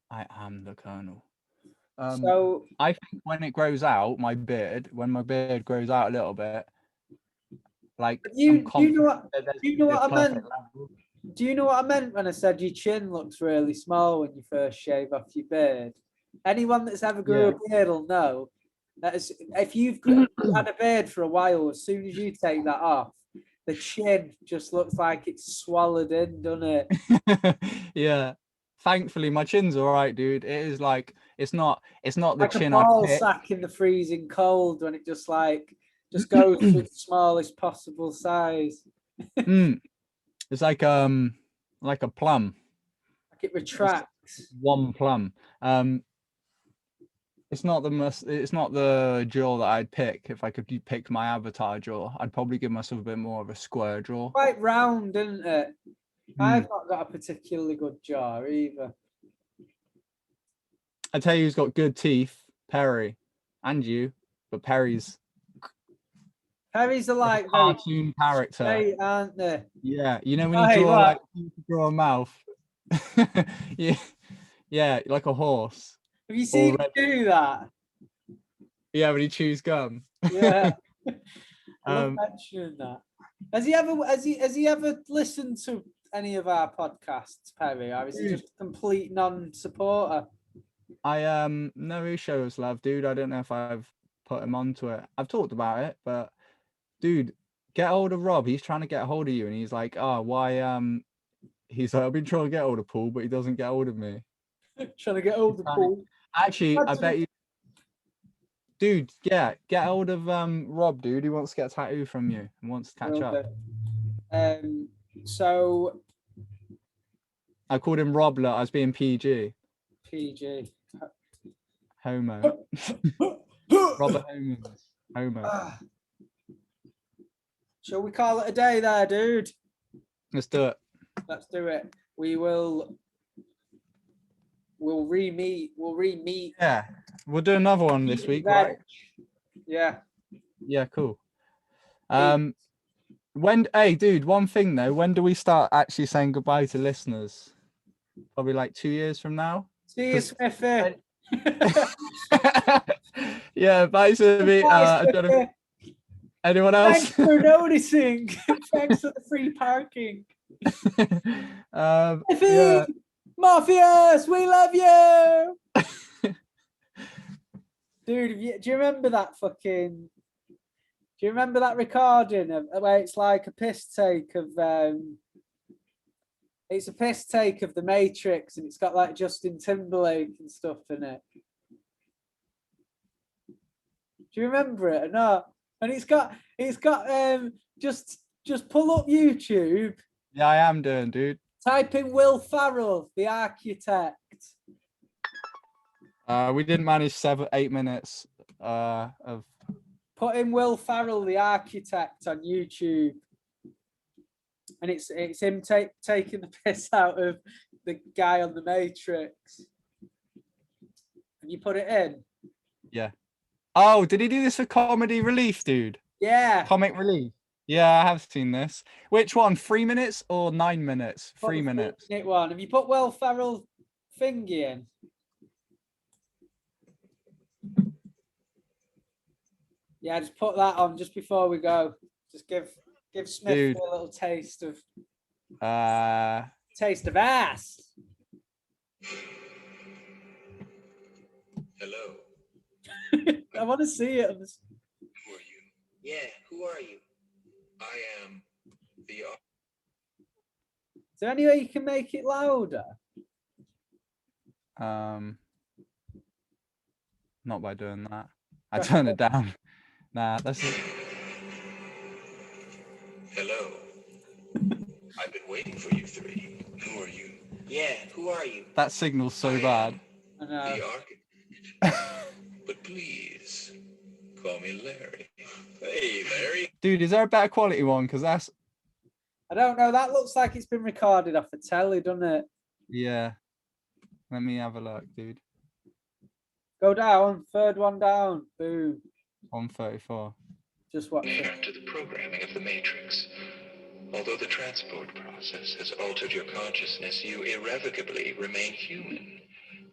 Speaker 2: I am the Colonel.
Speaker 1: So
Speaker 2: I think when it grows out, when my beard grows out a little bit, like,
Speaker 1: do you know what I meant?
Speaker 2: level.
Speaker 1: Do you know what I meant when I said your chin looks really small when you first shave off your beard? Anyone that's ever grew a beard will know that if you've had a beard for a while, as soon as you take that off, the chin just looks like it's swallowed in, doesn't it?
Speaker 2: Yeah. Thankfully, my chin's all right, dude. It is like, it's not the
Speaker 1: Like
Speaker 2: chin
Speaker 1: a
Speaker 2: I
Speaker 1: ball
Speaker 2: pick.
Speaker 1: sack in the freezing cold when it just goes to its smallest possible size.
Speaker 2: It's like a plum.
Speaker 1: Like it retracts.
Speaker 2: One plum. It's not the jaw that I'd pick if I could pick my avatar jaw. I'd probably give myself a bit more of a square jaw.
Speaker 1: Quite round, isn't it? I've not got a particularly good jaw either.
Speaker 2: I tell you who's got good teeth, Perry, and you, but Perry's
Speaker 1: Like
Speaker 2: a cartoon character,
Speaker 1: straight, aren't they?
Speaker 2: Yeah, you know when you draw a mouth, yeah, like a horse.
Speaker 1: Have you seen him do that?
Speaker 2: Yeah, when he chews gum.
Speaker 1: Yeah, I love mentioning that. Has he ever listened to any of our podcasts, Perry, or is he just a complete non-supporter?
Speaker 2: I know he shows love, dude. I don't know if I've put him onto it. I've talked about it, but dude, get hold of Rob. He's trying to get hold of you, and he's like, oh, why? He's like, I've been trying to get hold of Paul, but he doesn't get hold of me.
Speaker 1: Trying to get hold of Paul.
Speaker 2: Actually, I bet you, dude. Yeah, get hold of Rob, dude. He wants to get a tattoo from you and wants to catch up.
Speaker 1: So
Speaker 2: I called him Rob. I was being PG.
Speaker 1: PG.
Speaker 2: Homo. Robert Homo.
Speaker 1: Shall we call it a day there, dude?
Speaker 2: Let's do it.
Speaker 1: Let's do it. We'll re-meet.
Speaker 2: Yeah. We'll do another one this week, right?
Speaker 1: Yeah.
Speaker 2: Yeah, cool. Hey, dude, one thing though, when do we start actually saying goodbye to listeners? Probably like 2 years from now.
Speaker 1: See you, Smithy.
Speaker 2: Yeah, bye, Smithy. Anyone else?
Speaker 1: Thanks for noticing. Thanks for the free parking.
Speaker 2: Yeah.
Speaker 1: Morpheus, we love you. Dude, do you remember that fucking? Do you remember that recording of where it's like a piss take of it's a piss take of The Matrix, and it's got like Justin Timberlake and stuff in it. Do Do you remember it or not? And it's got just pull up YouTube,
Speaker 2: Yeah, I am doing, dude.
Speaker 1: type in Will Farrell, the architect.
Speaker 2: We didn't manage 8 minutes of.
Speaker 1: Put in Will Farrell, the architect, on YouTube, and it's him taking the piss out of the guy on the Matrix. And you put it in.
Speaker 2: Yeah. Oh, did he do this for comedy relief, dude?
Speaker 1: Yeah.
Speaker 2: Comic relief. Yeah, I have seen this. Which one? 3 minutes or 9 minutes? 3 minutes.
Speaker 1: One. Have you put Will Ferrell thingy in? Yeah, just put that on just before we go. Just give Smith
Speaker 2: Dude.
Speaker 1: a little taste of
Speaker 2: Hello.
Speaker 1: ass. I want to see it.
Speaker 3: Who are you? Yeah, who are you? I am the.
Speaker 1: Is there any way you can make it louder?
Speaker 2: Not by doing that. I turn it down. Nah, that's it.
Speaker 3: Hello. I've been waiting for you three. Who are you? Yeah, who are you?
Speaker 2: That signal's so bad.
Speaker 1: I know.
Speaker 3: The architect. But please, call me Larry. Hey, Larry.
Speaker 2: Dude, is there a better quality one? Because that's.
Speaker 1: I don't know. That looks like it's been recorded off the telly, doesn't it?
Speaker 2: Yeah. Let me have a look, dude.
Speaker 1: Go down. Third one down. Boom.
Speaker 2: 134.
Speaker 1: Just watch it.
Speaker 3: To the programming of the Matrix. Although the transport process has altered your consciousness, you irrevocably remain human.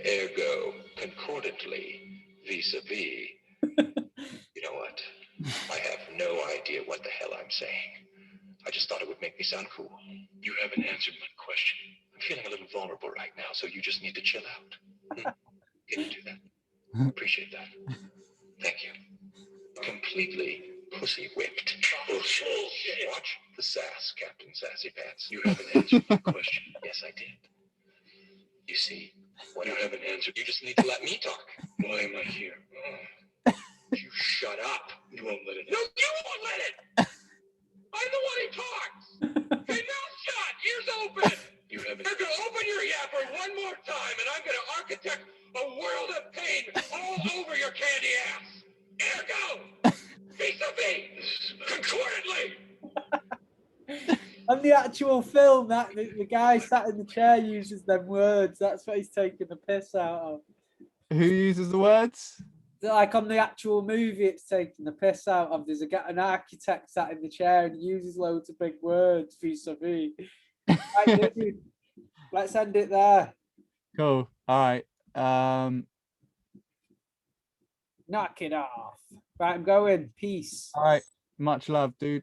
Speaker 3: Ergo, concordantly, vis-a-vis. You know what? I have no idea what the hell I'm saying. I just thought it would make me sound cool. You haven't answered my question. I'm feeling a little vulnerable right now, so you just need to chill out. Can you do that? Appreciate that. Thank you. Completely pussy whipped. Bullshit. Watch the sass, Captain Sassy Pants. You haven't answered my question. Yes, I did. You see, what you haven't answered, you just need to let me talk. Why am I here? You shut up. You won't let it. No, you won't let it. I'm the one who talks. Hey, mouth shut, ears open. You haven't. You're gonna open your yapper one more time, and I'm gonna architect a world of pain all over your candy ass. Ergo, vis-a-vis, concordantly.
Speaker 1: On the actual film, that the guy sat in the chair uses them words. That's what he's taking the piss out of.
Speaker 2: Who uses the words?
Speaker 1: Like on the actual movie, it's taking the piss out of. There's an architect sat in the chair and he uses loads of big words. Vis-a-vis. Right, dude, let's end it there.
Speaker 2: Cool. All right.
Speaker 1: Knock it off. Right, I'm going. Peace.
Speaker 2: All right. Much love, dude.